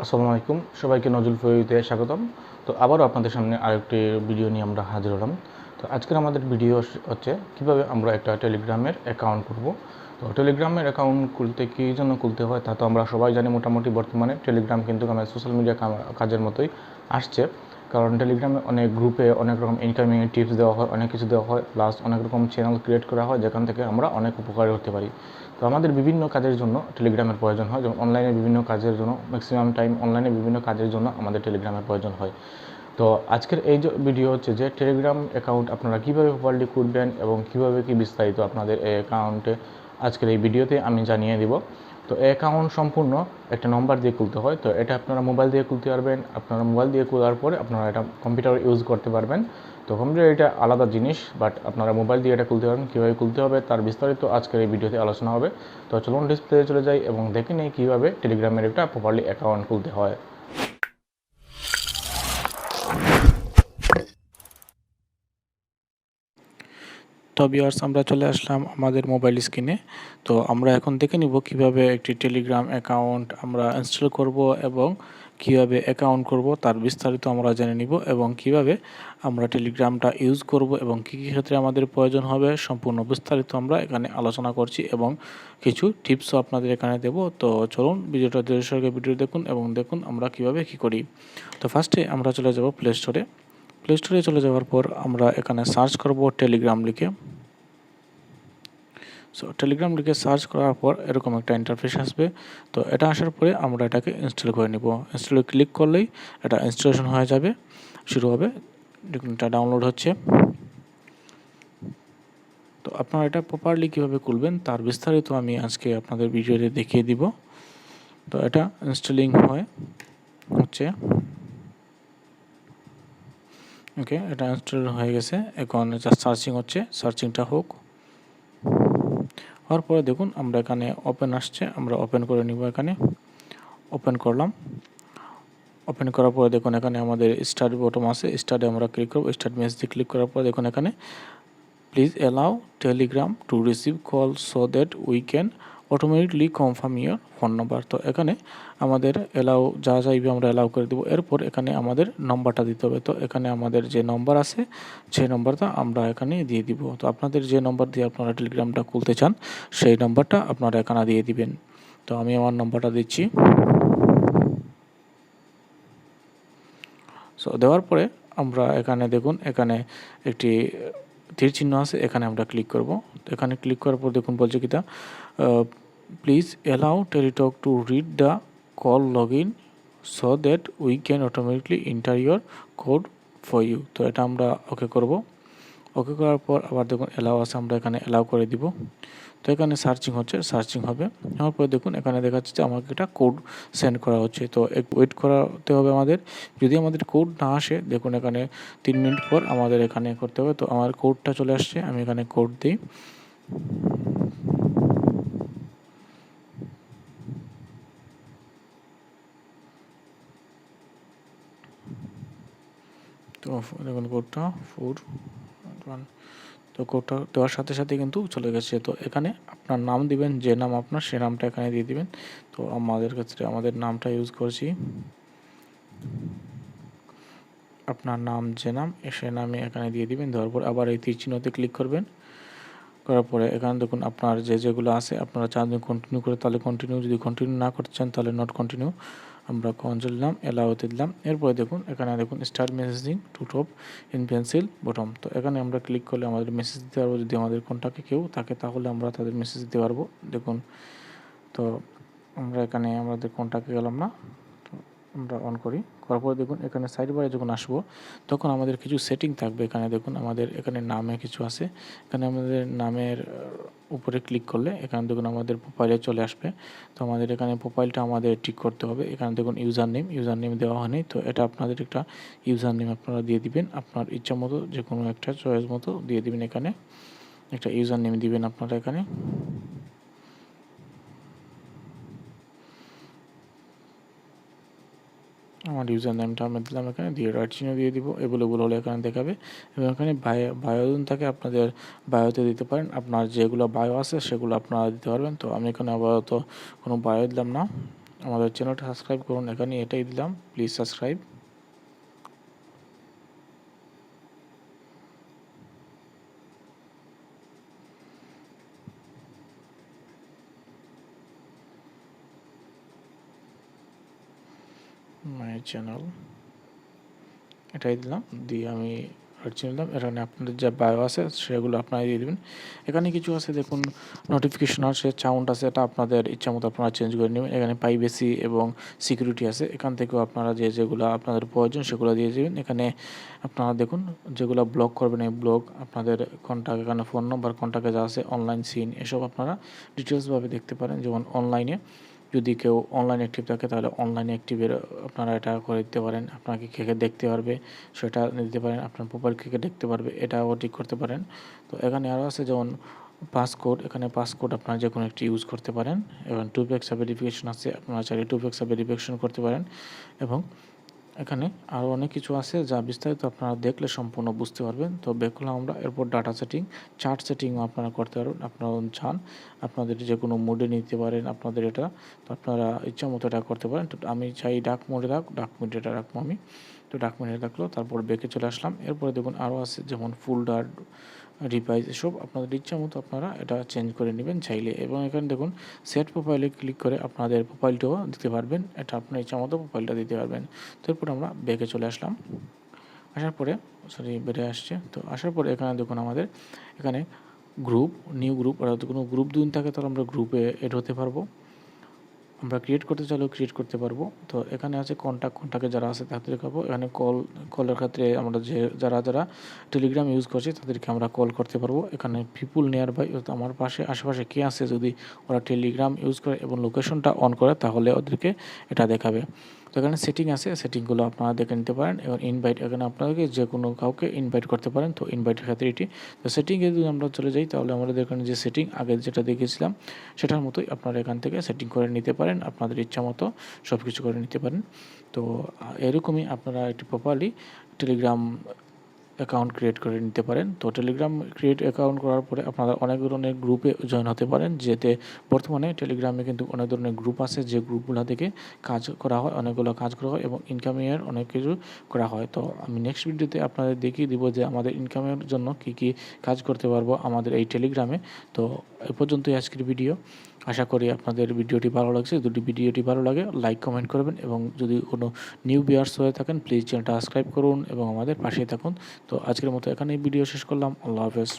আসসালামু আলাইকুম সবাইকে নজরুল ফরিদে স্বাগতম। তো আবারও আপনাদের সামনে আরেকটি ভিডিও নিয়ে আমরা হাজির হলাম। তো আজকের আমাদের ভিডিও হচ্ছে কিভাবে আমরা একটা টেলিগ্রামের অ্যাকাউন্ট করব। তো টেলিগ্রামের অ্যাকাউন্ট খুলতে কী জন্য খুলতে হয় তা তো আমরা সবাই জানি। মোটামুটি বর্তমানে টেলিগ্রাম কিন্তু আমাদের সোশ্যাল মিডিয়া কাজের মতোই আসছে, কারণ টেলিগ্রামে অনেক গ্রুপে অনেক রকম ইনকামিং টিপস দেওয়া হয়, অনেক কিছু দেওয়া হয়, প্লাস অনেক রকম চ্যানেল ক্রিয়েট করা হয় যেখান থেকে আমরা অনেক উপকার হতে পারি। তো আমাদের বিভিন্ন কাজের জন্য টেলিগ্রামের প্রয়োজন হয়, যেমন অনলাইনে বিভিন্ন কাজের জন্য ম্যাক্সিমাম টাইম অনলাইনে বিভিন্ন কাজের জন্য আমাদের টেলিগ্রামের প্রয়োজন হয়। তো আজকের এই যে ভিডিও হচ্ছে যে টেলিগ্রাম অ্যাকাউন্ট আপনারা কীভাবে প্রপারলি খুলবেন এবং কীভাবে কি বিস্তারিত আপনাদের এই অ্যাকাউন্টে আজকের এই ভিডিওতে আমি জানিয়ে দিব। তো অ্যাকাউন্ট সম্পূর্ণ একটা নম্বর দিয়ে খুলতে হয়। তো এটা আপনারা মোবাইল দিয়ে খুলতে পারবেন। আপনারা মোবাইল দিয়ে খোলার পরে আপনারা এটা কম্পিউটার ইউজ করতে পারবেন। তো কম্পিউটার এটা আলাদা জিনিস, বাট আপনারা মোবাইল দিয়ে এটা খুলতে পারবেন। কীভাবে খুলতে হবে তার বিস্তারিত আজকের এই ভিডিওতে আলোচনা হবে। তো চলুন ডিসপ্লেতে চলে যাই এবং দেখে নিই কীভাবে টেলিগ্রামের একটা প্রপারলি অ্যাকাউন্ট খুলতে হয়। তো ভিউয়ার্স, আমরা চলে আসলাম আমাদের মোবাইল স্ক্রিনে। তো আমরা এখন দেখে নিব কিভাবে একটি টেলিগ্রাম অ্যাকাউন্ট আমরা ইনস্টল করব এবং কিভাবে অ্যাকাউন্ট করব তার বিস্তারিত আমরা জেনে নিব, এবং কিভাবে আমরা টেলিগ্রামটা ইউজ করব এবং কী কী ক্ষেত্রে আমাদের প্রয়োজন হবে সম্পূর্ণ বিস্তারিত আমরা এখানে আলোচনা করছি, এবং কিছু টিপসও আপনাদের এখানে দেব। তো চলুন ভিডিওটা দর্শকের ভিডিও দেখুন এবং দেখুন আমরা কিভাবে কী করি। তো ফার্স্টে আমরা চলে যাব প্লে স্টোরে। প্লে স্টোরে চলে যাওয়ার পর আমরা এখানে সার্চ করব টেলিগ্রাম লিখে। সো টেলিগ্রাম লিখে সার্চ করার পর এরকম একটা ইন্টারফেস আসবে। তো এটা আসার পরে আমরা এটাকে ইনস্টল করে নিব। ইনস্টলে ক্লিক করলেই এটা ইনস্টলেশন হয়ে যাবে, শুরু হবে। দেখুন এটা ডাউনলোড হচ্ছে। তো আপনারা এটা প্রপারলি কীভাবে খুলবেন তার বিস্তারিত আমি আজকে আপনাদের ভিডিওতে দেখিয়ে দিব। তো এটা ইনস্টলিং হচ্ছে। ওকে, এটা ইনস্টল হয়ে গেছে। এখন জাস্ট সার্চিং হচ্ছে, সার্চিংটা হোক। হওয়ার পরে দেখুন আমরা এখানে ওপেন আসছে, আমরা ওপেন করে নিব। এখানে ওপেন করলাম। ওপেন করার পরে দেখুন এখানে আমাদের স্টার্ট বটম আছে, স্টার্টে আমরা ক্লিক করব। স্টার্ট মেসেজে ক্লিক করার পর দেখুন এখানে please allow Telegram to receive call so that we can automatically confirm year phone number. তো এখানে আমাদের অ্যালাউ যা চাইবে আমরা অ্যালাউ করে দেবো। এরপর এখানে আমাদের নম্বরটা দিতে হবে। তো এখানে আমাদের যে নম্বর আছে সেই নম্বরটা আমরা এখানে দিয়ে দিব। তো আপনাদের যে নম্বর দিয়ে আপনারা টেলিগ্রামটা খুলতে চান সেই নম্বরটা আপনারা এখানে দিয়ে দিবেন। তো আমি আমার নম্বরটা দিচ্ছি। সো দেওয়ার পরে আমরা এখানে দেখুন এখানে একটি তীর চিহ্ন আছে, এখানে আমরা ক্লিক করব। তো এখানে ক্লিক করার পর দেখুন বলছে কি তা please allow Teletalk to read the call log in so that we can automatically enter your code for you. তো এটা আমরা ওকে করব। ওকে করার পর আবার দেখুন অ্যালাউ আছে, আমরা এখানে অ্যালাউ করে দিব। তো এখানে সার্চিং হচ্ছে, সার্চিং হবে। হওয়ার পরে দেখুন এখানে দেখাচ্ছে যে আমাকে একটা কোড সেন্ড করা হচ্ছে। তো ওয়েট করাতে হবে আমাদের। যদি আমাদের কোড না আসে দেখুন এখানে 3 মিনিট পর আমাদের এখানে করতে হবে। তো আমার কোডটা চলে আসছে, আমি এখানে কোড দিই। তো দেখুন কোডটা 4 তো কোডটা দেওয়ার সাথে সাথে কিন্তু চলে গেছে। তো এখানে আপনার নাম দিবেন, যে নাম আপনার সে নামটা এখানে দিয়ে দিবেন। তো আমাদের ক্ষেত্রে আমাদের নামটা ইউজ করছি। আপনার নাম যে নাম সে নামে এখানে দিয়ে দিবেন। দেওয়ার পর আবার এই তীর চিহ্নতে ক্লিক করবেন। করার পরে এখানে দেখুন আপনার যেগুলো আছে আপনারা চান যদি কন্টিনিউ করে তাহলে কন্টিনিউ, যদি কন্টিনিউ না করতে চান তাহলে নট কন্টিনিউ। আমরা কনসোল দিলাম, অ্যালাউতে দিলাম। এরপরে দেখুন এখানে দেখুন start messaging to top in pencil bottom. তো এখানে আমরা ক্লিক করলে আমাদের মেসেজ দিতে পারবো। যদি আমাদের কন্ট্যাক্টে কেউ থাকে তাহলে আমরা তাদের মেসেজ দিতে পারবো। দেখুন তো আমরা এখানে আমাদের কন্ট্যাক্টে গেলাম না, তো আমরা অন করি। করার পরে দেখুন এখানে সাইড বারে যখন আসবো তখন আমাদের কিছু সেটিং থাকবে। এখানে দেখুন আমাদের এখানে নামে কিছু আছে। এখানে আমাদের নামের উপরে ক্লিক করলে এখানে দেখুন আমাদের প্রোফাইলে চলে আসবে। তো আমাদের এখানে প্রোফাইলটা আমাদের ঠিক করতে হবে। এখানে দেখুন ইউজার নেম দেওয়া হয়নি। তো এটা আপনাদের একটা ইউজার নেম আপনারা দিয়ে দিবেন, আপনার ইচ্ছা মতো যে কোনো একটা চয়েস মতো দিয়ে দিবেন। এখানে একটা ইউজার নেম দিবেন আপনারা। এখানে আমার ইউজার নেমটা আমি দিলাম, এখানে দিয়ে রাইট চিহ্ন দিয়ে দিব। এগুলো হলে এখানে দেখাবে। এবং এখানে বায়ো থাকে, আপনাদের বায়োতে দিতে পারেন। আপনার যেগুলো বায়ো আছে সেগুলো আপনারা দিতে পারবেন। তো আমি এখানে আপাতত কোনো বায়ো দিলাম না, আমাদের চ্যানেলটা সাবস্ক্রাইব করুন। এখানে এটাই দিলাম, প্লিজ সাবস্ক্রাইব। মাই চ্যানেল এটাই দিলাম, দিয়ে আমি সার্চ দিলাম। এখানে আপনাদের যে বায়ো আছে সেগুলো আপনারা দিয়ে দেবেন। এখানে কিছু আছে দেখুন, নোটিফিকেশন আছে, সাউন্ড আছে, এটা আপনাদের ইচ্ছা মতো আপনারা চেঞ্জ করে নেবেন। এখানে প্রাইভেসি এবং সিকিউরিটি আছে, এখান থেকেও আপনারা যেগুলো আপনাদের প্রয়োজন সেগুলো দিয়ে দেবেন। এখানে আপনারা দেখুন যেগুলো ব্লক করবেন, এই ব্লক আপনাদের কন্ট্যাক্ট, এখানে ফোন নম্বর, কন্ট্যাক্টে যা আছে, অনলাইন সিন, এসব আপনারা ডিটেলসভাবে দেখতে পারেন। যেমন অনলাইনে যদি কেউ অনলাইন অ্যাক্টিভ থাকে তাহলে অনলাইন অ্যাক্টিভের আপনারা এটা করে দিতে পারেন। আপনাকে কে কে দেখতে পারবে সেটা দিতে পারেন, আপনার প্রোফাইল কে কে দেখতে পারবে এটাও ঠিক করতে পারেন। তো এখানে আরও আছে যেমন পাসকোড, এখানে পাসকোড আপনারা যে কোনো একটি ইউজ করতে পারেন। এবং 2 ফ্যাক্টর ভেরিফিকেশন আছে, আপনারা চাইলে 2 ফ্যাক্টর ভেরিফিকেশন করতে পারেন। এবং এখানে আরও অনেক কিছু আছে যা বিস্তারিত আপনারা দেখলে সম্পূর্ণ বুঝতে পারবেন। তো ব্যাক করলাম আমরা। এরপর ডাটা সেটিং, চার্ট সেটিংও আপনারা করতে পারবেন, আপনারা চান আপনাদের যে কোনো মোডে নিতে পারেন আপনাদের এটা। তো আপনারা ইচ্ছা মতো এটা করতে পারেন। তো আমি চাই ডার্ক মোডে ডার্ক মোডে এটা রাখবো আমি। তো ডার্ক মোডে রাখলো, তারপর ব্যাকে চলে আসলাম। এরপরে দেখুন আরও আছে যেমন ফোল্ডার, রিভাইজ, এসব আপনাদের ইচ্ছা মতো আপনারা এটা চেঞ্জ করে নেবেন চাইলে। এবং এখানে দেখুন সেট প্রোফাইলে ক্লিক করে আপনাদের প্রোফাইলটাও দিতে পারবেন, এটা আপনার ইচ্ছা মতো প্রোফাইলটা দিতে পারবেন। তো এরপর আমরা ব্যাকে চলে আসলাম। আসার পরে বেড়ে আসছে। তো আসার পরে এখানে দেখুন আমাদের এখানে গ্রুপ, নিউ গ্রুপ, অর্থাৎ কোনো গ্রুপ যদি থাকে তাহলে আমরা গ্রুপে এড হতে পারবো। আমরা ক্রিয়েট করতে চাইলেও ক্রিয়েট করতে পারবো। তো এখানে আছে কন্ট্যাক্টে যারা আছে তাদের দেখাবো। এখানে কলের ক্ষেত্রে আমরা যারা টেলিগ্রাম ইউজ করছি তাদেরকে আমরা কল করতে পারবো। এখানে পিপুল নিয়ার বাই, আমার পাশে আশেপাশে কে আছে, যদি ওরা টেলিগ্রাম ইউজ করে এবং লোকেশনটা অন করে তাহলে ওদেরকে এটা দেখাবে। তো এখানে সেটিং আছে, সেটিংগুলো আপনারা দেখে নিতে পারেন। এবং ইনভাইট, এখানে আপনাদেরকে যে কোনো কাউকে ইনভাইট করতে পারেন। তো ইনভাইটের ক্ষেত্রে এটি। তো সেটিংয়ে যদি আমরা চলে যাই তাহলে আমাদের এখানে যে সেটিং আগে যেটা দেখেছিলাম সেটার মতোই আপনারা এখান থেকে সেটিং করে নিতে পারেন, আপনাদের ইচ্ছা মতো সব কিছু করে নিতে পারেন। তো এরকমই আপনারা একটি প্রপারলি টেলিগ্রাম অ্যাকাউন্ট ক্রিয়েট করে নিতে পারেন। তো টেলিগ্রাম অ্যাকাউন্ট করার পরে আপনারা অনেক ধরনের গ্রুপে জয়েন হতে পারেন, যেতে বর্তমানে টেলিগ্রামে কিন্তু অনেক ধরনের গ্রুপ আছে, যে গ্রুপগুলো থেকে কাজ করা হয়, অনেকগুলো কাজ করা হয় এবং ইনকামের অনেক কিছু করা হয়। তো আমি নেক্সট ভিডিওতে আপনাদের দেখিয়ে দিব যে আমাদের ইনকামের জন্য কী কী কাজ করতে পারবো আমাদের এই টেলিগ্রামে। তো এ পর্যন্তই আজকের ভিডিও। আশা করি আপনাদের ভিডিওটি ভালো লাগছে। যদি ভিডিওটি ভালো লাগে লাইক কমেন্ট করবেন, এবং যদি কোনো নিউ ভিউয়ার্স হয়ে থাকেন প্লিজ চ্যানেলটা সাবস্ক্রাইব করুন এবং আমাদের পাশেই থাকুন। তো আজকের মতো এখানেই ভিডিও শেষ করলাম। আল্লাহ হাফেজ।